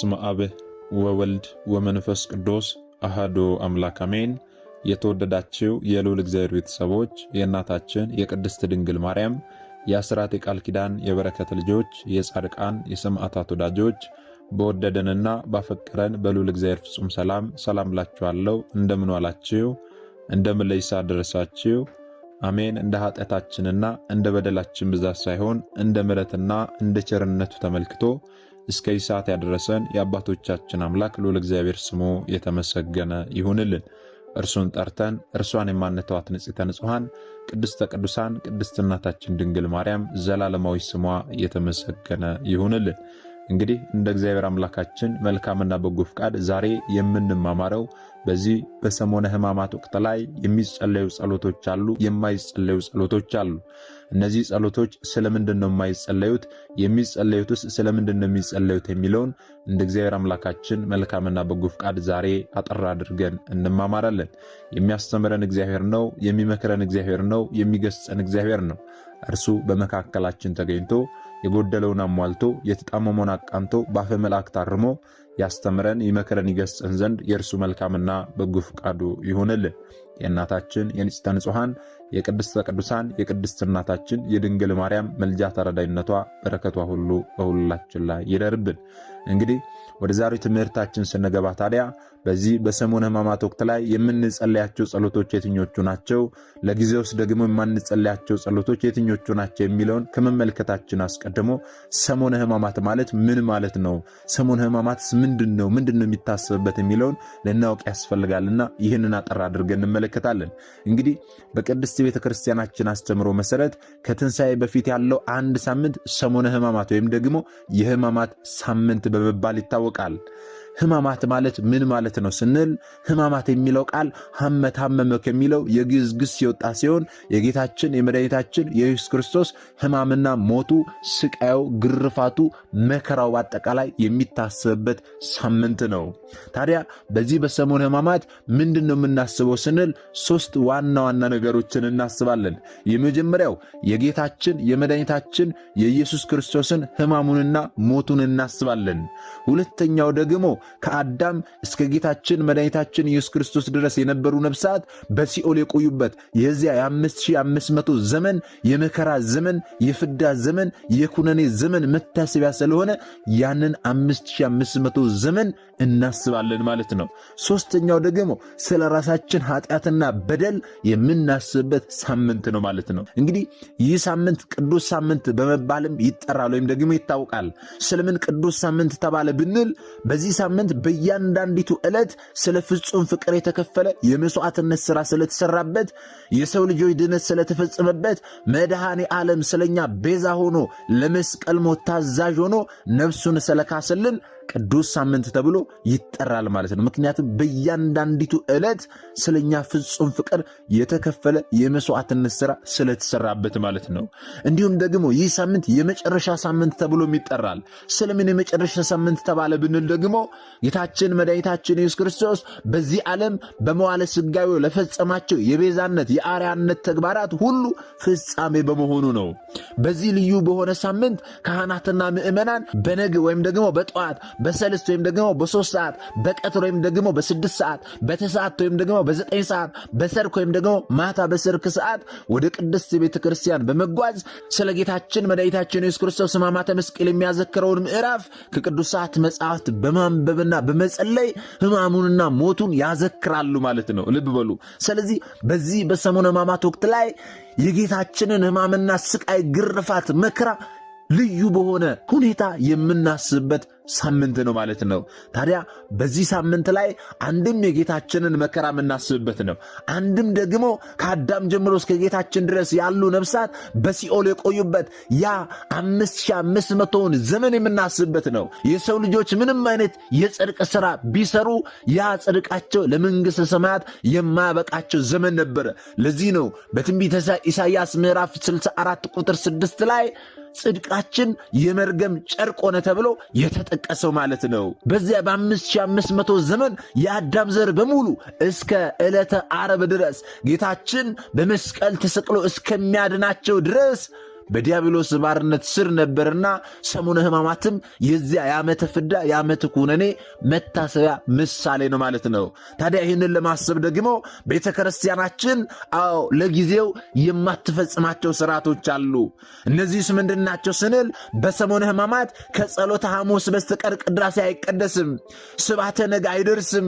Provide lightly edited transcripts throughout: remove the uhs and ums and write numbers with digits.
በስመ አብ ወወልድ ወመንፈስ ቅዱስ አሐዱ አምላክ አሜን። የተወደዳችሁ የልዑል እግዚአብሔር ቤተሰቦች የእናታችን የቅድስት ድንግል ማርያም የአስራት የቃል ኪዳን የበረከት ልጆች የጻድቃን የሰማዕታት ወዳጆች በወደደንና ባፈቀረን በልዑል እግዚአብሔር ፍጹም ሰላም እላችኋለሁ። እንደምን ዋላችሁ? እንደምን ለይሳ ደረሳችሁ? አሜን። እንደ ኃጢአታችንና እንደ በደላችን ብዛት ሳይሆን እንደ ምሕረትና እንደ ቸርነቱ ተመልክቶ እስከ ሰዓት ያደረሰን የአባቶቻችን አምላክ ልዑል እግዚአብሔር ስሙ የተመሰገነ ይሁንልን። እርሱን ጠርተን እርሷን የማንተዋት ንጽሕተ ንጹሐን ቅድስተ ቅዱሳን ቅድስት እናታችን ድንግል ማርያም ዘላለማዊ ስሟ የተመሰገነ ይሁንልን። እንግዲህ እንደ እግዚአብሔር አምላካችን መልካምና በጎ ፍቃድ ዛሬ የምንማማረው በዚህ በሰሞነ ሕማማት ወቅት ላይ የሚጸለዩ ጸሎቶች አሉ፣ የማይጸለዩ ጸሎቶች አሉ። እነዚህ ጸሎቶች ስለምንድን ነው የማይጸለዩት? የሚጸለዩትስ ስለምንድን ነው የሚጸለዩት? የሚለውን እንደ እግዚአብሔር አምላካችን መልካምና በጎ ፍቃድ ዛሬ አጠር አድርገን እንማማራለን። የሚያስተምረን እግዚአብሔር ነው፣ የሚመክረን እግዚአብሔር ነው፣ የሚገስጸን እግዚአብሔር ነው። እርሱ በመካከላችን ተገኝቶ የጎደለውን አሟልቶ የተጣመመውን አቃንቶ በአፈ መላእክት አርሞ ያስተምረን ይመክረን ይገስጸን ዘንድ የእርሱ መልካምና በጎ ፍቃዱ ይሁንልን። የእናታችን የንጽሕተ ንጹሐን የቅድስተ ቅዱሳን የቅድስት እናታችን የድንግል ማርያም መልጃ ተረዳይነቷ በረከቷ ሁሉ በሁላችን ላይ ይደርብን። እንግዲህ ወደ ዛሬው ትምህርታችን ስንገባ ታዲያ በዚህ በሰሙነ ሕማማት ወቅት ላይ የምንጸልያቸው ጸሎቶች የትኞቹ ናቸው፣ ለጊዜውስ ደግሞ የማንጸልያቸው ጸሎቶች የትኞቹ ናቸው የሚለውን ከመመልከታችን አስቀድሞ ሰሙነ ሕማማት ማለት ምን ማለት ነው፣ ሰሙነ ሕማማትስ ምንድነው የሚታሰብበት የሚለውን ልናውቅ ያስፈልጋልና ይህንን አጠር አድርገን እንመለከታለን። እንግዲህ በቅድስት ቤተክርስቲያናችን አስተምሮ መሰረት ከትንሣኤ በፊት ያለው አንድ ሳምንት ሰሙነ ሕማማት ወይም ደግሞ የሕማማት ሳምንት በመባል ይታወቃል። ሕማማት ማለት ምን ማለት ነው ስንል ሕማማት የሚለው ቃል ሐመ ታመመ ከሚለው የግዕዝ ግስ የወጣ ሲሆን የጌታችን የመድኃኒታችን የኢየሱስ ክርስቶስ ሕማምና ሞቱ፣ ስቃዩ፣ ግርፋቱ፣ መከራው በአጠቃላይ የሚታሰብበት ሳምንት ነው። ታዲያ በዚህ በሰሙነ ሕማማት ምንድነው የምናስበው ስንል ሶስት ዋና ዋና ነገሮችን እናስባለን። የመጀመሪያው የጌታችን የመድኃኒታችን የኢየሱስ ክርስቶስን ሕማሙንና ሞቱን እናስባለን። ሁለተኛው ደግሞ ከአዳም እስከ ጌታችን መድኃኒታችን ኢየሱስ ክርስቶስ ድረስ የነበሩ ነፍሳት በሲኦል የቆዩበት የዚያ የ5500 ዘመን የመከራ ዘመን፣ የፍዳ ዘመን፣ የኩነኔ ዘመን መታሰቢያ ስለሆነ ያንን 5500 ዘመን እናስባለን ማለት ነው። ሶስተኛው ደግሞ ስለ ራሳችን ኃጢአትና በደል የምናስብበት ሳምንት ነው ማለት ነው። እንግዲህ ይህ ሳምንት ቅዱስ ሳምንት በመባልም ይጠራል ወይም ደግሞ ይታወቃል። ስለምን ቅዱስ ሳምንት ተባለ ብንል በዚህ ሳምንት በእያንዳንዲቱ ዕለት ስለ ፍጹም ፍቅር የተከፈለ የመስዋዕትነት ሥራ ስለተሰራበት፣ የሰው ልጆች ድነት ስለተፈጸመበት፣ መድኃኔ ዓለም ስለኛ ቤዛ ሆኖ ለመስቀል ሞት ታዛዥ ሆኖ ነፍሱን ስለካሰልን ቅዱስ ሳምንት ተብሎ ይጠራል ማለት ነው። ምክንያቱም በእያንዳንዲቱ ዕለት ስለኛ ፍጹም ፍቅር የተከፈለ የመስዋዕትነት ሥራ ስለተሰራበት ማለት ነው። እንዲሁም ደግሞ ይህ ሳምንት የመጨረሻ ሳምንት ተብሎም ይጠራል። ስለምን የመጨረሻ ሳምንት ተባለ ብንል ደግሞ ጌታችን መድኃኒታችን ኢየሱስ ክርስቶስ በዚህ ዓለም በመዋዕለ ሥጋዌው ለፈጸማቸው የቤዛነት የአርያነት ተግባራት ሁሉ ፍጻሜ በመሆኑ ነው። በዚህ ልዩ በሆነ ሳምንት ካህናትና ምዕመናን በነግ ወይም ደግሞ በጠዋት በሰልስት ወይም ደግሞ በ3 ሰዓት በቀትር ወይም ደግሞ በ6 ሰዓት በተሰዓት ወይም ደግሞ በ9 ሰዓት በሰርክ ወይም ደግሞ ማታ በሰርክ ሰዓት ወደ ቅድስት ቤተ ክርስቲያን በመጓዝ ስለ ጌታችን መድኃኒታችን ኢየሱስ ክርስቶስ ሕማማተ መስቀል የሚያዘክረውን ምዕራፍ ከቅዱሳት መጻሕፍት በማንበብና በመጸለይ ሕማሙንና ሞቱን ያዘክራሉ ማለት ነው። ልብ በሉ። ስለዚህ በዚህ በሰሙነ ሕማማት ወቅት ላይ የጌታችንን ሕማምና ስቃይ፣ ግርፋት፣ መከራ ልዩ በሆነ ሁኔታ የምናስብበት ሳምንት ነው ማለት ነው። ታዲያ በዚህ ሳምንት ላይ አንድም የጌታችንን መከራ የምናስብበት ነው፣ አንድም ደግሞ ከአዳም ጀምሮ እስከ ጌታችን ድረስ ያሉ ነፍሳት በሲኦል የቆዩበት ያ 5500ውን ዘመን የምናስብበት ነው። የሰው ልጆች ምንም አይነት የጽድቅ ሥራ ቢሰሩ ያ ጽድቃቸው ለመንግሥተ ሰማያት የማያበቃቸው ዘመን ነበረ። ለዚህ ነው በትንቢተ ኢሳይያስ ምዕራፍ 64 ቁጥር 6 ላይ ጽድቃችን የመርገም ጨርቅ ሆነ ተብሎ የተጠቀሰው ማለት ነው። በዚያ በ5500 ዘመን የአዳም ዘር በሙሉ እስከ ዕለተ ዓርብ ድረስ ጌታችን በመስቀል ተሰቅሎ እስከሚያድናቸው ድረስ በዲያብሎስ ባርነት ስር ነበርና ሰሙነ ሕማማትም የዚያ የዓመተ ፍዳ የዓመተ ኩነኔ መታሰቢያ ምሳሌ ነው ማለት ነው። ታዲያ ይህንን ለማሰብ ደግሞ ቤተ ክርስቲያናችን ለጊዜው የማትፈጽማቸው ስርዓቶች አሉ። እነዚህስ ምንድናቸው ስንል በሰሙነ ሕማማት ከጸሎተ ሐሙስ በስተቀር ቅዳሴ አይቀደስም፣ ስብሐተ ነግ አይደርስም፣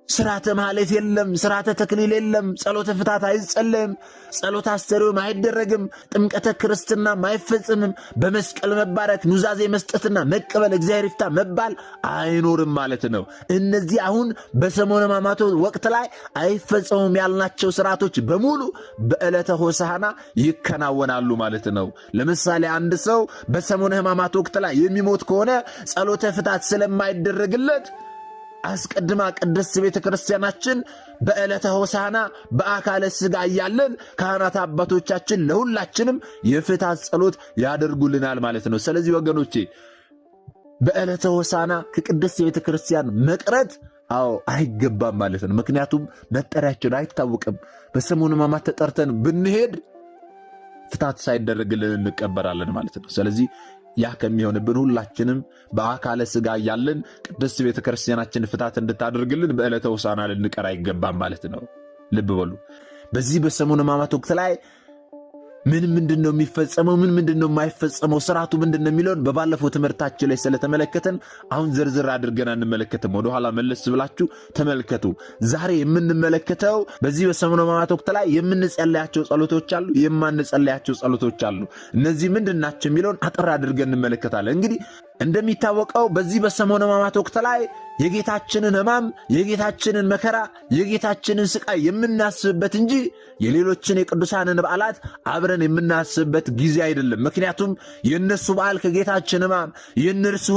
ስርዓተ ማህሌት የለም፣ ስርዓተ ተክሊል የለም፣ ጸሎተ ፍታት አይጸለይም፣ ጸሎተ አስተርእዮም አይደረግም፣ ጥምቀተ ክርስትና አይፈጽምም፣ በመስቀል መባረክ ኑዛዜ መስጠትና መቀበል እግዚአብሔር ይፍታ መባል አይኖርም ማለት ነው። እነዚህ አሁን በሰሙነ ሕማማት ወቅት ላይ አይፈጸሙም ያልናቸው ስርዓቶች በሙሉ በዕለተ ሆሳዕና ይከናወናሉ ማለት ነው። ለምሳሌ አንድ ሰው በሰሙነ ሕማማት ወቅት ላይ የሚሞት ከሆነ ጸሎተ ፍታት ስለማይደረግለት አስቀድማ ቅድስት ቤተ ክርስቲያናችን በዕለተ ሆሳዕና በአካለ ሥጋ እያለን ካህናት አባቶቻችን ለሁላችንም የፍታት ጸሎት ያደርጉልናል ማለት ነው። ስለዚህ ወገኖቼ በዕለተ ሆሳዕና ከቅድስት ቤተ ክርስቲያን መቅረት አይገባም ማለት ነው። ምክንያቱም መጠሪያችን አይታወቅም። በሰሙነ ሕማማት ተጠርተን ብንሄድ ፍታት ሳይደረግልን እንቀበራለን ማለት ነው። ስለዚህ ያ ከሚሆንብን ሁላችንም በአካለ ሥጋ እያለን ቅድስት ቤተ ክርስቲያናችን ፍታት እንድታደርግልን በዕለተ ሆሳዕና ልንቀር አይገባም ማለት ነው። ልብ በሉ። በዚህ በሰሙነ ሕማማት ወቅት ላይ ምንድን ነው የሚፈጸመው፣ ምንድን ነው የማይፈጸመው፣ ስርዓቱ ምንድን ነው የሚለውን በባለፈው ትምህርታችን ላይ ስለተመለከተን አሁን ዝርዝር አድርገን አንመለከትም። ወደኋላ መለስ ብላችሁ ተመልከቱ። ዛሬ የምንመለከተው በዚህ በሰሙነ ሕማማት ወቅት ላይ የምንጸለያቸው ጸሎቶች አሉ፣ የማንጸለያቸው ጸሎቶች አሉ። እነዚህ ምንድን ናቸው የሚለውን አጠር አድርገን እንመለከታለን። እንግዲህ እንደሚታወቀው በዚህ በሰሙነ ሕማማት ወቅት ላይ የጌታችንን ሕማም፣ የጌታችንን መከራ፣ የጌታችንን ስቃይ የምናስብበት እንጂ የሌሎችን የቅዱሳንን በዓላት አብረን የምናስብበት ጊዜ አይደለም። ምክንያቱም የእነሱ በዓል ከጌታችን ሕማም፣ የእነርሱ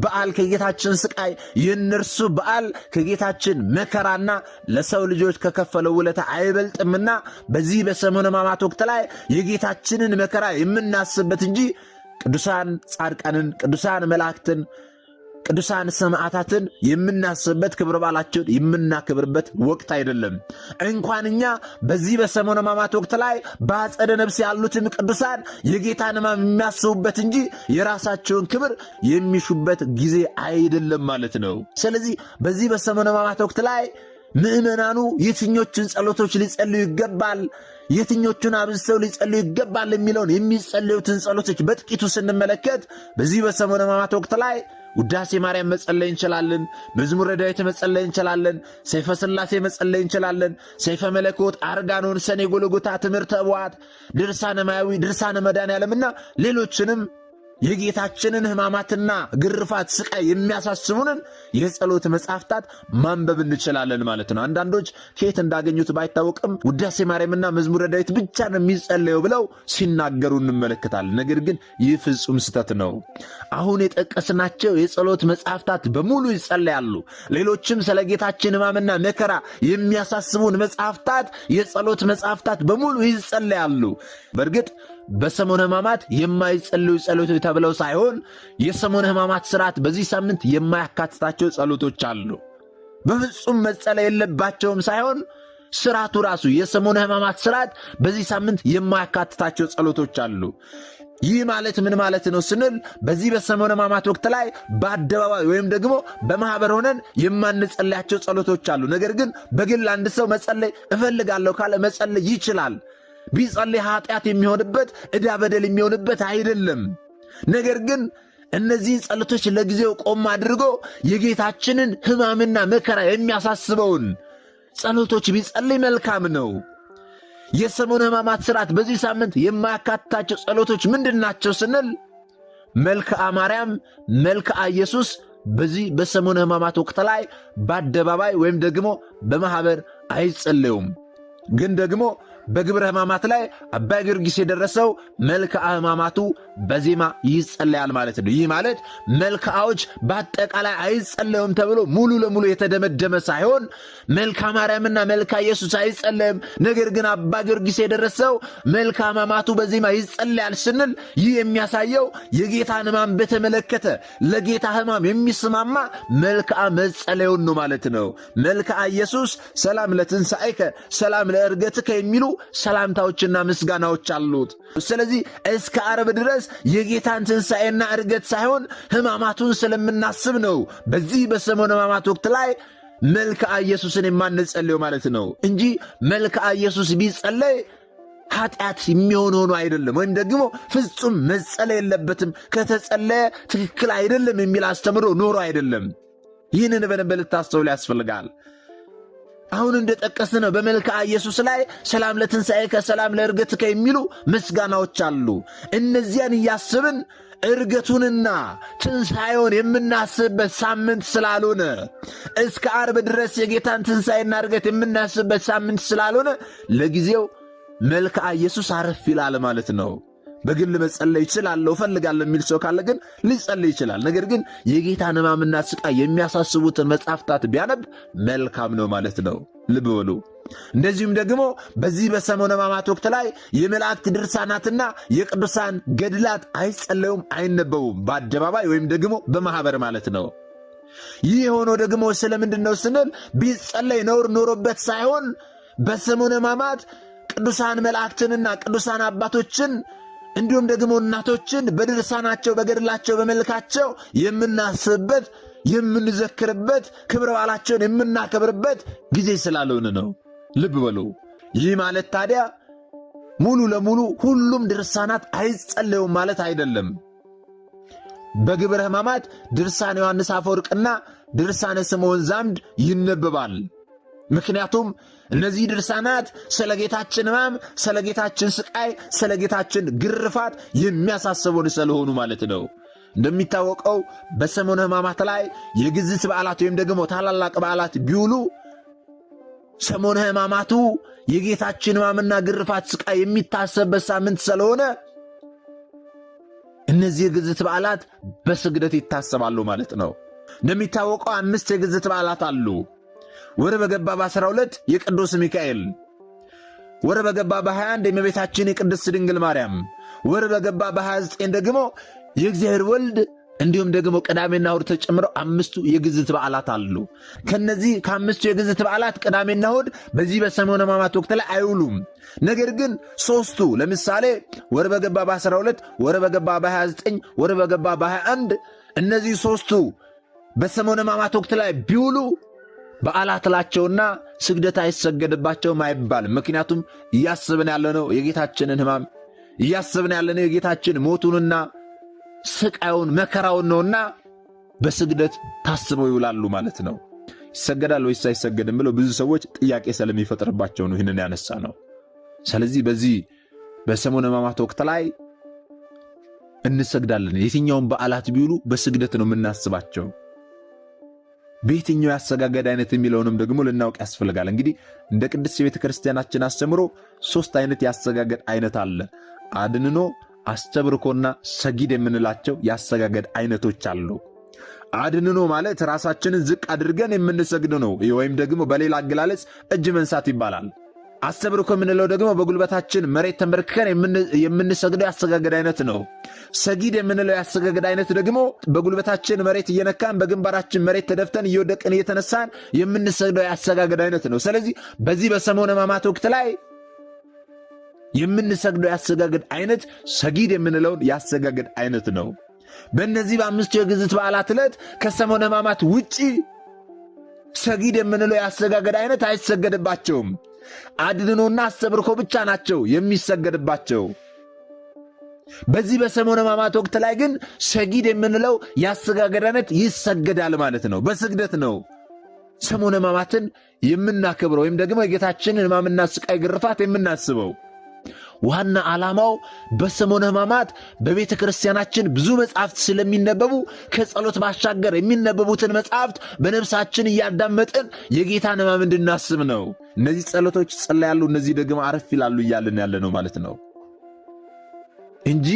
በዓል ከጌታችን ስቃይ፣ የእነርሱ በዓል ከጌታችን መከራና ለሰው ልጆች ከከፈለው ውለታ አይበልጥምና በዚህ በሰሙነ ሕማማት ወቅት ላይ የጌታችንን መከራ የምናስብበት እንጂ ቅዱሳን ጻድቃንን፣ ቅዱሳን መላእክትን፣ ቅዱሳን ሰማዕታትን የምናስብበት ክብረ በዓላቸውን የምናከብርበት ወቅት አይደለም። እንኳን እኛ በዚህ በሰሙነ ሕማማት ወቅት ላይ በአጸደ ነፍስ ያሉትን ቅዱሳን የጌታን ሕማም የሚያስቡበት እንጂ የራሳቸውን ክብር የሚሹበት ጊዜ አይደለም ማለት ነው። ስለዚህ በዚህ በሰሙነ ሕማማት ወቅት ላይ ምእመናኑ የትኞቹን ጸሎቶች ሊጸልዩ ይገባል፣ የትኞቹን አብዝተው ሊጸልዩ ይገባል የሚለውን የሚጸልዩትን ጸሎቶች በጥቂቱ ስንመለከት በዚህ በሰሙነ ሕማማት ወቅት ላይ ውዳሴ ማርያም መጸለይ እንችላለን፣ መዝሙረ ዳዊት መጸለይ እንችላለን፣ ሰይፈ ሥላሴ መጸለይ እንችላለን፣ ሰይፈ መለኮት፣ አርጋኖን፣ ሰኔ ጎልጎታ፣ ትምህርተ ኅቡዓት፣ ድርሳነ ማያዊ፣ ድርሳነ መድኃኔዓለምና ሌሎችንም የጌታችንን ሕማማትና ግርፋት ስቃይ የሚያሳስቡንን የጸሎት መጻሕፍታት ማንበብ እንችላለን ማለት ነው። አንዳንዶች ከየት እንዳገኙት ባይታወቅም ውዳሴ ማርያምና መዝሙረ ዳዊት ብቻ ነው የሚጸለየው ብለው ሲናገሩ እንመለከታለን። ነገር ግን ይህ ፍጹም ስህተት ነው። አሁን የጠቀስናቸው የጸሎት መጻሕፍታት በሙሉ ይጸለያሉ። ሌሎችም ስለ ጌታችን ሕማምና መከራ የሚያሳስቡን መጻሕፍታት፣ የጸሎት መጻሕፍታት በሙሉ ይጸለያሉ። በእርግጥ በሰሙነ ሕማማት የማይጸልዩ ጸሎቶች ተብለው ሳይሆን የሰሙነ ሕማማት ስርዓት በዚህ ሳምንት የማያካትታቸው ጸሎቶች አሉ። በፍጹም መጸለይ የለባቸውም ሳይሆን ስርዓቱ ራሱ የሰሙነ ሕማማት ስርዓት በዚህ ሳምንት የማያካትታቸው ጸሎቶች አሉ። ይህ ማለት ምን ማለት ነው ስንል በዚህ በሰሙነ ሕማማት ወቅት ላይ በአደባባይ ወይም ደግሞ በማኅበር ሆነን የማንጸለያቸው ጸሎቶች አሉ። ነገር ግን በግል አንድ ሰው መጸለይ እፈልጋለሁ ካለ መጸለይ ይችላል። ቢጸልይ ኃጢአት የሚሆንበት ዕዳ በደል የሚሆንበት አይደለም። ነገር ግን እነዚህን ጸሎቶች ለጊዜው ቆም አድርጎ የጌታችንን ሕማምና መከራ የሚያሳስበውን ጸሎቶች ቢጸልይ መልካም ነው። የሰሙነ ሕማማት ሥርዓት በዚህ ሳምንት የማያካትታቸው ጸሎቶች ምንድናቸው ስንል መልክዓ ማርያም፣ መልክዓ ኢየሱስ በዚህ በሰሙነ ሕማማት ወቅት ላይ በአደባባይ ወይም ደግሞ በማኅበር አይጸለዩም። ግን ደግሞ በግብረ ሕማማት ላይ አባ ጊዮርጊስ የደረሰው መልክዓ ሕማማቱ በዜማ ይጸለያል ማለት ነው። ይህ ማለት መልክዓዎች በአጠቃላይ አይጸለዩም ተብሎ ሙሉ ለሙሉ የተደመደመ ሳይሆን መልክዓ ማርያምና መልክዓ ኢየሱስ አይጸለይም፣ ነገር ግን አባ ጊዮርጊስ የደረሰው መልክዓ ሕማማቱ በዜማ ይጸለያል ስንል ይህ የሚያሳየው የጌታን ሕማም በተመለከተ ለጌታ ሕማም የሚስማማ መልክዓ መጸለዩን ነው ማለት ነው። መልክዓ ኢየሱስ ሰላም ለትንሣኤከ ሰላም ለዕርገትከ የሚሉ ሰላምታዎችና ምስጋናዎች አሉት። ስለዚህ እስከ ዓርብ ድረስ የጌታን ትንሣኤና ዕርገት ሳይሆን ሕማማቱን ስለምናስብ ነው በዚህ በሰሙነ ሕማማት ወቅት ላይ መልክዓ ኢየሱስን የማንጸልየው ማለት ነው እንጂ መልክዓ ኢየሱስ ቢጸለይ ኃጢአት የሚሆን ሆኖ አይደለም፣ ወይም ደግሞ ፍጹም መጸለይ የለበትም ከተጸለየ ትክክል አይደለም የሚል አስተምሮ ኖሮ አይደለም። ይህንን በደንብ ልታስተውሉ ያስፈልጋል። አሁን እንደጠቀስነው በመልክዓ ኢየሱስ ላይ ሰላም ለትንሣኤከ ሰላም ለዕርገትከ የሚሉ ምስጋናዎች አሉ። እነዚያን እያስብን ዕርገቱንና ትንሣኤውን የምናስብበት ሳምንት ስላልሆነ እስከ ዓርብ ድረስ የጌታን ትንሣኤና ዕርገት የምናስብበት ሳምንት ስላልሆነ ለጊዜው መልክዓ ኢየሱስ አረፍ ይላል ማለት ነው። በግል መጸለይ ይችላለሁ እፈልጋለሁ የሚል ሰው ካለ ግን ሊጸልይ ይችላል። ነገር ግን የጌታን ሕማምና ስቃይ የሚያሳስቡትን መጻሕፍታት ቢያነብ መልካም ነው ማለት ነው። ልብ በሉ። እንደዚሁም ደግሞ በዚህ በሰሙነ ሕማማት ወቅት ላይ የመላእክት ድርሳናትና የቅዱሳን ገድላት አይጸለዩም፣ አይነበቡም፣ በአደባባይ ወይም ደግሞ በማኅበር ማለት ነው። ይህ የሆነው ደግሞ ስለምንድን ነው ስንል ቢጸለይ ነውር ኖሮበት ሳይሆን በሰሙነ ሕማማት ቅዱሳን መላእክትንና ቅዱሳን አባቶችን እንዲሁም ደግሞ እናቶችን በድርሳናቸው በገድላቸው በመልካቸው የምናስብበት የምንዘክርበት ክብረ በዓላቸውን የምናከብርበት ጊዜ ስላልሆነ ነው። ልብ በሉ። ይህ ማለት ታዲያ ሙሉ ለሙሉ ሁሉም ድርሳናት አይጸለዩም ማለት አይደለም። በግብረ ሕማማት ድርሳነ ዮሐንስ አፈወርቅና ድርሳነ ስምዖን ዛምድ ይነበባል። ምክንያቱም እነዚህ ድርሳናት ስለ ጌታችን ሕማም፣ ስለ ጌታችን ስቃይ፣ ስለ ጌታችን ግርፋት የሚያሳስቡን ስለሆኑ ማለት ነው። እንደሚታወቀው በሰሙነ ሕማማት ላይ የግዝት በዓላት ወይም ደግሞ ታላላቅ በዓላት ቢውሉ ሰሙነ ሕማማቱ የጌታችን ሕማምና ግርፋት ስቃይ የሚታሰብበት ሳምንት ስለሆነ እነዚህ የግዝት በዓላት በስግደት ይታሰባሉ ማለት ነው። እንደሚታወቀው 5 የግዝት በዓላት አሉ። ወር በገባ በ12 የቅዱስ ሚካኤል፣ ወር በገባ በ21 የእመቤታችን የቅድስት ድንግል ማርያም፣ ወር በገባ በ29 ደግሞ የእግዚአብሔር ወልድ፣ እንዲሁም ደግሞ ቅዳሜና እሑድ ተጨምረው 5 የግዝት በዓላት አሉ። ከነዚህ ከ5 የግዝት በዓላት ቅዳሜና እሑድ በዚህ በሰሙነ ሕማማት ወቅት ላይ አይውሉም። ነገር ግን 3ቱ ለምሳሌ ወር በገባ በ12፣ ወር በገባ በ29፣ ወር በገባ በ21 እነዚህ 3ቱ በሰሙነ ሕማማት ወቅት ላይ ቢውሉ በዓላት ላቸውና ስግደት አይሰገድባቸውም አይባልም። ምክንያቱም እያስብን ያለነው የጌታችንን ሕማም እያስብን ያለነው የጌታችን ሞቱንና ስቃዩን መከራውን ነውና በስግደት ታስበው ይውላሉ ማለት ነው። ይሰገዳል ወይስ አይሰገድም ብለው ብዙ ሰዎች ጥያቄ ስለሚፈጥርባቸው ነው ይህንን ያነሳ ነው። ስለዚህ በዚህ በሰሙነ ሕማማት ወቅት ላይ እንሰግዳለን። የትኛውን በዓላት ቢውሉ በስግደት ነው የምናስባቸው። በየትኛው ያሰጋገድ አይነት የሚለውንም ደግሞ ልናውቅ ያስፈልጋል። እንግዲህ እንደ ቅድስት የቤተ ክርስቲያናችን አስተምሮ 3 አይነት ያሰጋገድ አይነት አለ። አድንኖ፣ አስተብርኮና ሰጊድ የምንላቸው ያሰጋገድ አይነቶች አሉ። አድንኖ ማለት ራሳችንን ዝቅ አድርገን የምንሰግድ ነው፣ ወይም ደግሞ በሌላ አገላለጽ እጅ መንሳት ይባላል። አስተብርኮ የምንለው ደግሞ በጉልበታችን መሬት ተንበርክከን የምንሰግደው ያሰጋገድ አይነት ነው። ሰጊድ የምንለው ያሰጋገድ አይነት ደግሞ በጉልበታችን መሬት እየነካን በግንባራችን መሬት ተደፍተን እየወደቅን እየተነሳን የምንሰግደው ያሰጋገድ አይነት ነው። ስለዚህ በዚህ በሰሙነ ሕማማት ወቅት ላይ የምንሰግደው ያሰጋገድ አይነት ሰጊድ የምንለውን ያሰጋገድ አይነት ነው። በእነዚህ በ5 የግዝት በዓላት ዕለት ከሰሙነ ሕማማት ውጪ ሰጊድ የምንለው ያሰጋገድ አይነት አይሰገድባቸውም። አድንኖና አስተብርኮ ብቻ ናቸው የሚሰገድባቸው። በዚህ በሰሙነ ሕማማት ወቅት ላይ ግን ሰጊድ የምንለው ያሰጋገድ አይነት ይሰገዳል ማለት ነው። በስግደት ነው ሰሙነ ሕማማትን የምናከብረው ወይም ደግሞ የጌታችንን ሕማምና ስቃይ ግርፋት የምናስበው። ዋና ዓላማው በሰሙነ ሕማማት በቤተ ክርስቲያናችን ብዙ መጻሕፍት ስለሚነበቡ ከጸሎት ባሻገር የሚነበቡትን መጻሕፍት በነፍሳችን እያዳመጥን የጌታን ሕማም እንድናስብ ነው። እነዚህ ጸሎቶች ይጸለያሉ፣ እነዚህ ደግሞ አረፍ ይላሉ እያልን ያለ ነው ማለት ነው እንጂ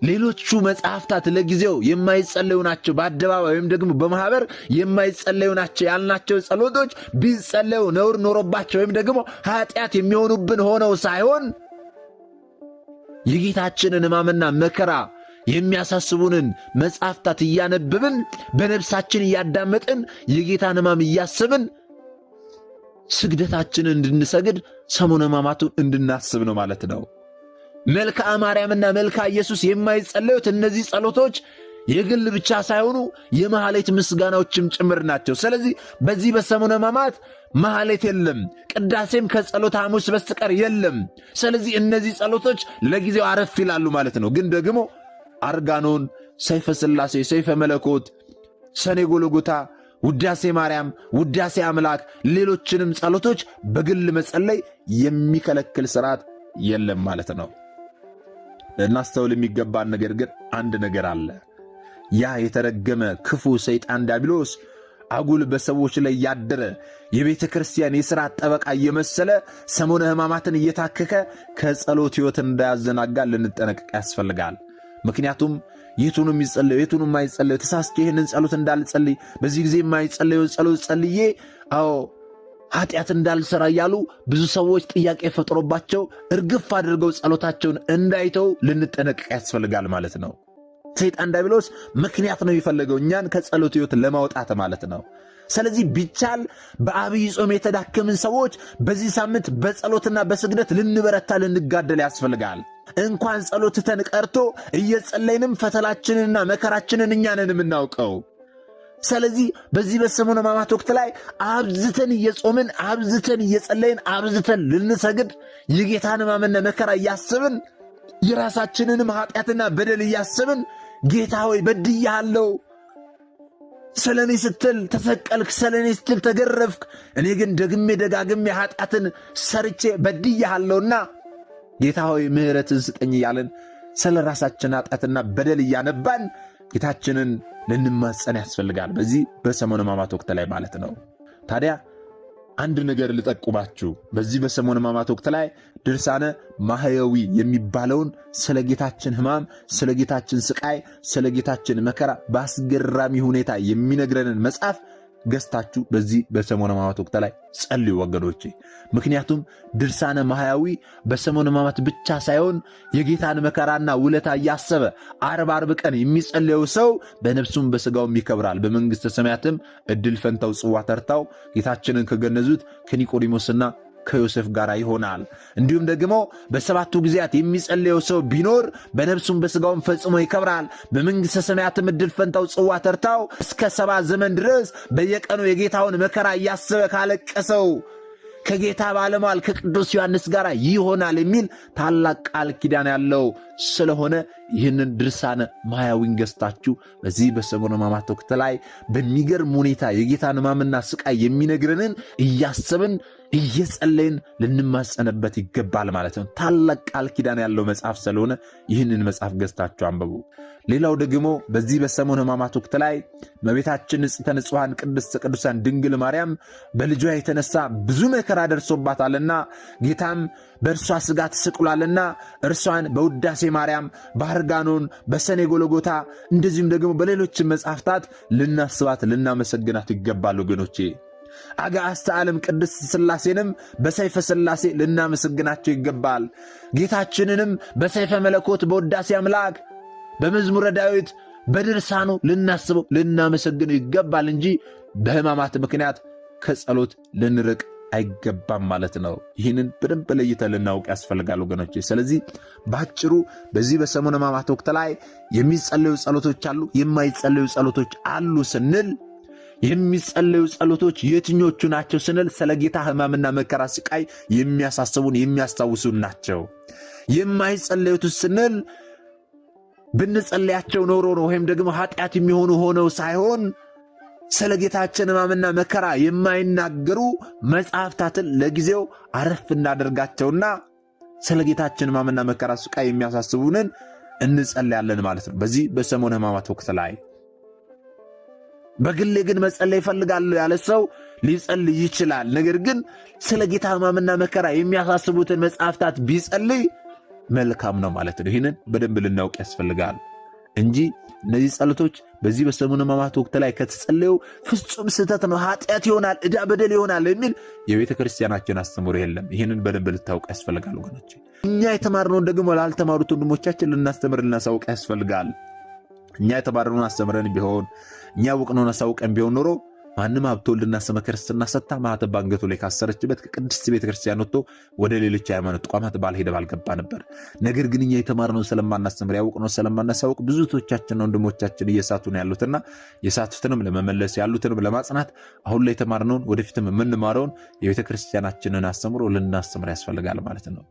ሌሎቹ መጽሐፍታት ለጊዜው የማይጸለዩ ናቸው፣ በአደባባይ ወይም ደግሞ በማኅበር የማይጸለዩ ናቸው ያልናቸው ጸሎቶች ቢጸለዩ ነውር ኖሮባቸው ወይም ደግሞ ኃጢአት የሚሆኑብን ሆነው ሳይሆን የጌታችንን ሕማምና መከራ የሚያሳስቡንን መጽሐፍታት እያነበብን በነፍሳችን እያዳመጥን የጌታን ሕማም እያስብን ስግደታችንን እንድንሰግድ ሰሙነ ሕማማቱን እንድናስብ ነው ማለት ነው። መልክዓ ማርያምና መልክዓ ኢየሱስ የማይጸለዩት እነዚህ ጸሎቶች የግል ብቻ ሳይሆኑ የማህሌት ምስጋናዎችም ጭምር ናቸው። ስለዚህ በዚህ በሰሙነ ሕማማት ማህሌት የለም፣ ቅዳሴም ከጸሎተ ሐሙስ በስተቀር የለም። ስለዚህ እነዚህ ጸሎቶች ለጊዜው አረፍ ይላሉ ማለት ነው። ግን ደግሞ አርጋኖን፣ ሰይፈ ሥላሴ፣ ሰይፈ መለኮት፣ ሰኔ ጎልጎታ፣ ውዳሴ ማርያም፣ ውዳሴ አምላክ፣ ሌሎችንም ጸሎቶች በግል መጸለይ የሚከለክል ሥርዓት የለም ማለት ነው። ልናስተውል የሚገባን ነገር ግን አንድ ነገር አለ። ያ የተረገመ ክፉ ሰይጣን ዲያብሎስ አጉል በሰዎች ላይ ያደረ የቤተ ክርስቲያን የሥርዓት ጠበቃ እየመሰለ ሰሙነ ሕማማትን እየታከከ ከጸሎት ሕይወት እንዳያዘናጋ ልንጠነቀቅ ያስፈልጋል። ምክንያቱም የቱንም ይጸለዩ የቱንም የማይጸለዩ ተሳስቼ ይህንን ጸሎት እንዳልጸልይ በዚህ ጊዜ የማይጸለዩ ጸሎት ጸልዬ ኃጢአት እንዳልሰራ እያሉ ብዙ ሰዎች ጥያቄ ፈጥሮባቸው እርግፍ አድርገው ጸሎታቸውን እንዳይተው ልንጠነቀቅ ያስፈልጋል ማለት ነው። ሰይጣን ዲያብሎስ ምክንያት ነው የሚፈልገው እኛን ከጸሎት ሕይወት ለማውጣት ማለት ነው። ስለዚህ ቢቻል በአብይ ጾም የተዳከምን ሰዎች በዚህ ሳምንት በጸሎትና በስግደት ልንበረታ ልንጋደል ያስፈልጋል። እንኳን ጸሎትተን ቀርቶ እየጸለይንም ፈተናችንንና መከራችንን እኛ ነን የምናውቀው። ስለዚህ በዚህ በሰሙነ ሕማማት ወቅት ላይ አብዝተን እየጾምን አብዝተን እየጸለይን አብዝተን ልንሰግድ የጌታን ሕማምና መከራ እያስብን የራሳችንንም ኃጢአትና በደል እያስብን ጌታ ሆይ በድያለሁ፣ ስለኔ ስትል ተሰቀልክ፣ ስለኔ ስትል ተገረፍክ፣ እኔ ግን ደግሜ ደጋግሜ ኃጢአትን ሰርቼ በድያለሁና ጌታ ሆይ ምሕረትን ስጠኝ እያልን ስለ ራሳችን ኃጢአትና በደል እያነባን ጌታችንን ልንማጸን ያስፈልጋል። በዚህ በሰሙነ ሕማማት ወቅት ላይ ማለት ነው። ታዲያ አንድ ነገር ልጠቁማችሁ። በዚህ በሰሙነ ሕማማት ወቅት ላይ ድርሳነ ማህየዊ የሚባለውን ስለ ጌታችን ሕማም፣ ስለ ጌታችን ስቃይ፣ ስለ ጌታችን መከራ በአስገራሚ ሁኔታ የሚነግረንን መጽሐፍ ገዝታችሁ በዚህ በሰሙነ ሕማማት ወቅት ላይ ጸልዩ ወገኖቼ። ምክንያቱም ድርሳነ ማህያዊ በሰሙነ ሕማማት ብቻ ሳይሆን የጌታን መከራና ውለታ እያሰበ አርብ ቀን የሚጸልየው ሰው በነፍሱም በሥጋውም ይከብራል፣ በመንግሥተ ሰማያትም ዕድል ፈንታው ጽዋ ተርታው ጌታችንን ከገነዙት ከኒቆዲሞስና ከዮሴፍ ጋር ይሆናል። እንዲሁም ደግሞ በሰባቱ ጊዜያት የሚጸልየው ሰው ቢኖር በነፍሱም በሥጋውም ፈጽሞ ይከብራል፣ በመንግሥተ ሰማያትም ዕድል ፈንታው ጽዋ ተርታው እስከ 70 ዘመን ድረስ በየቀኑ የጌታውን መከራ እያሰበ ካለቀሰው ከጌታ ባለሟል ከቅዱስ ዮሐንስ ጋር ይሆናል የሚል ታላቅ ቃል ኪዳን ያለው ስለሆነ ይህንን ድርሳነ ማህያዊን ገዝታችሁ በዚህ በሰሙነ ሕማማት ወቅት ላይ በሚገርም ሁኔታ የጌታን ሕማምና ስቃይ የሚነግረንን እያሰብን እየጸለይን ልንማጸንበት ይገባል ማለት ነው። ታላቅ ቃል ኪዳን ያለው መጽሐፍ ስለሆነ ይህንን መጽሐፍ ገዝታችሁ አንብቡ። ሌላው ደግሞ በዚህ በሰሙነ ሕማማት ወቅት ላይ እመቤታችን ንጽሕተ ንጹሐን ቅድስተ ቅዱሳን ድንግል ማርያም በልጇ የተነሳ ብዙ መከራ ደርሶባታልና ጌታም በእርሷ ሥጋ ተሰቅሏልና እርሷን በውዳሴ ማርያም፣ በአርጋኖን፣ በሰኔ ጎልጎታ እንደዚሁም ደግሞ በሌሎችም መጽሐፍታት ልናስባት ልናመሰግናት ይገባል ወገኖቼ። አጋዕዝተ ዓለም ቅድስት ሥላሴንም በሰይፈ ሥላሴ ልናመሰግናቸው ይገባል። ጌታችንንም በሰይፈ መለኮት በውዳሴ አምላክ በመዝሙረ ዳዊት በድርሳኑ ልናስበው ልናመሰግነው ይገባል እንጂ በሕማማት ምክንያት ከጸሎት ልንርቅ አይገባም ማለት ነው። ይህንን በደንብ ለይተን ልናውቅ ያስፈልጋል ወገኖቼ። ስለዚህ ባጭሩ በዚህ በሰሙነ ሕማማት ወቅት ላይ የሚጸለዩ ጸሎቶች አሉ፣ የማይጸለዩ ጸሎቶች አሉ ስንል የሚጸለዩ ጸሎቶች የትኞቹ ናቸው ስንል ስለ ጌታ ሕማምና መከራ ስቃይ የሚያሳስቡን የሚያስታውሱን ናቸው። የማይጸለዩት ስንል ብንጸለያቸው ኖሮ ነው ወይም ደግሞ ኃጢአት የሚሆኑ ሆነው ሳይሆን ስለ ጌታችን ሕማምና መከራ የማይናገሩ መጽሐፍታትን ለጊዜው አረፍ እናደርጋቸውና ስለ ጌታችን ሕማምና መከራ ስቃይ የሚያሳስቡንን እንጸለያለን ማለት ነው በዚህ በሰሙነ ሕማማት ወቅት ላይ። በግሌ ግን መጸለይ ይፈልጋለሁ ያለ ሰው ሊጸልይ ይችላል። ነገር ግን ስለ ጌታ ሕማምና መከራ የሚያሳስቡትን መጽሐፍታት ቢጸልይ መልካም ነው ማለት ነው። ይህንን በደንብ ልናውቅ ያስፈልጋል እንጂ እነዚህ ጸሎቶች በዚህ በሰሙነ ሕማማት ወቅት ላይ ከተጸለዩ ፍጹም ስህተት ነው፣ ኃጢአት ይሆናል፣ ዕዳ በደል ይሆናል የሚል የቤተ ክርስቲያናችን አስተምሮ የለም። ይህንን በደንብ ልታውቅ ያስፈልጋል ወገኖች። እኛ የተማርነውን ደግሞ ላልተማሩት ወንድሞቻችን ልናስተምር ልናሳውቅ ያስፈልጋል። እኛ የተማርነውን አስተምረን ቢሆን እኛ ያወቅነውን አሳውቀን ቢሆን ኖሮ ማንም ሀብተ ወልድና ስመ ክርስትና ሰጥታ ማኅተብ በአንገቱ ላይ ካሰረችበት ከቅድስት ቤተክርስቲያን ወጥቶ ወደ ሌሎች ሃይማኖት ተቋማት ባልሄደ ባልገባ ነበር። ነገር ግን እኛ የተማርነው ስለማናስተምር ያውቅነው ስለማናሳውቅ ብዙ እህቶቻችንና ወንድሞቻችን እየሳቱ ነው ያሉትና የሳቱትንም ለመመለስ ያሉትንም ለማጽናት አሁን ላይ የተማርነውን ወደፊትም የምንማረውን የቤተክርስቲያናችንን አስተምሮ ልናስተምር ያስፈልጋል ማለት ነው።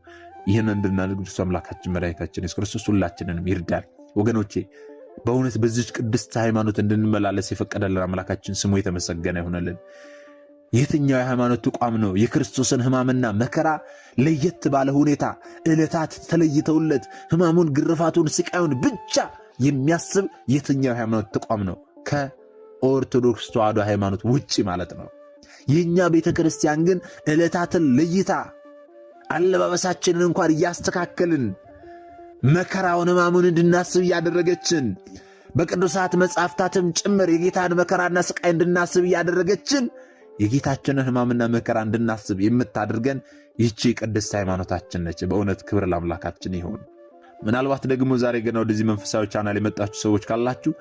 ይህን እንድናደርግ ቅዱስ አምላካችን መድኃኒታችን ኢየሱስ ክርስቶስ ሁላችንንም ይርዳል። ወገኖቼ በእውነት በዚች ቅድስት ሃይማኖት እንድንመላለስ የፈቀደልን አምላካችን ስሙ የተመሰገነ ይሁንልን። የትኛው የሃይማኖት ተቋም ነው የክርስቶስን ሕማምና መከራ ለየት ባለ ሁኔታ ዕለታት ተለይተውለት ሕማሙን፣ ግርፋቱን፣ ስቃዩን ብቻ የሚያስብ የትኛው የሃይማኖት ተቋም ነው? ከኦርቶዶክስ ተዋሕዶ ሃይማኖት ውጪ ማለት ነው። የእኛ ቤተ ክርስቲያን ግን ዕለታትን ለይታ አለባበሳችንን እንኳን እያስተካከልን መከራውን ሕማሙን እንድናስብ እያደረገችን በቅዱሳት መጻሕፍታትም ጭምር የጌታን መከራና ስቃይ እንድናስብ እያደረገችን የጌታችንን ሕማምና መከራ እንድናስብ የምታደርገን ይህቺ ቅድስት ሃይማኖታችን ነች። በእውነት ክብር ለአምላካችን ይሁን። ምናልባት ደግሞ ዛሬ ገና ወደዚህ መንፈሳዊ ቻናል የመጣችሁ ሰዎች ካላችሁ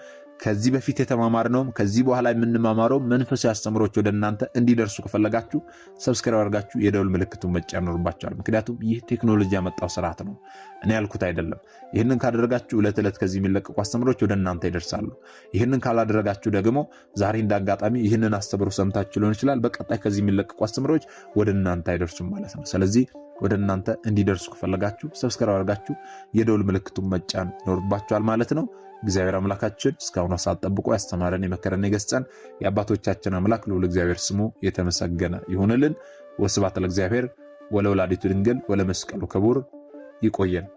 ከዚህ በፊት የተማማርነውም ከዚህ በኋላ የምንማማረው መንፈሳዊ አስተምሮች ወደ እናንተ እንዲደርሱ ከፈለጋችሁ ሰብስክራይብ አድርጋችሁ የደውል ምልክቱን መጫን ይኖርባችኋል። ምክንያቱም ይህ ቴክኖሎጂ ያመጣው ስርዓት ነው፣ እኔ ያልኩት አይደለም። ይህንን ካደረጋችሁ ዕለት ዕለት ከዚህ የሚለቀቁ አስተምሮች ወደ እናንተ ይደርሳሉ። ይህንን ካላደረጋችሁ ደግሞ ዛሬ እንዳጋጣሚ ይህንን አስተምሮ ሰምታችሁ ሊሆን ይችላል፣ በቀጣይ ከዚህ የሚለቀቁ አስተምሮች ወደ እናንተ አይደርሱም ማለት ነው። ስለዚህ ወደ እናንተ እንዲደርሱ ከፈለጋችሁ ሰብስክራይብ አድርጋችሁ የደውል ምልክቱን መጫን ይኖርባችኋል ማለት ነው። እግዚአብሔር አምላካችን እስካሁን ሰዓት ጠብቆ ያስተማረን የመከረን የገሰጸን የአባቶቻችን አምላክ ልዑል እግዚአብሔር ስሙ የተመሰገነ ይሁንልን። ወስብሐት ለእግዚአብሔር ወለወላዲቱ ድንግል ወለመስቀሉ ክቡር። ይቆየን።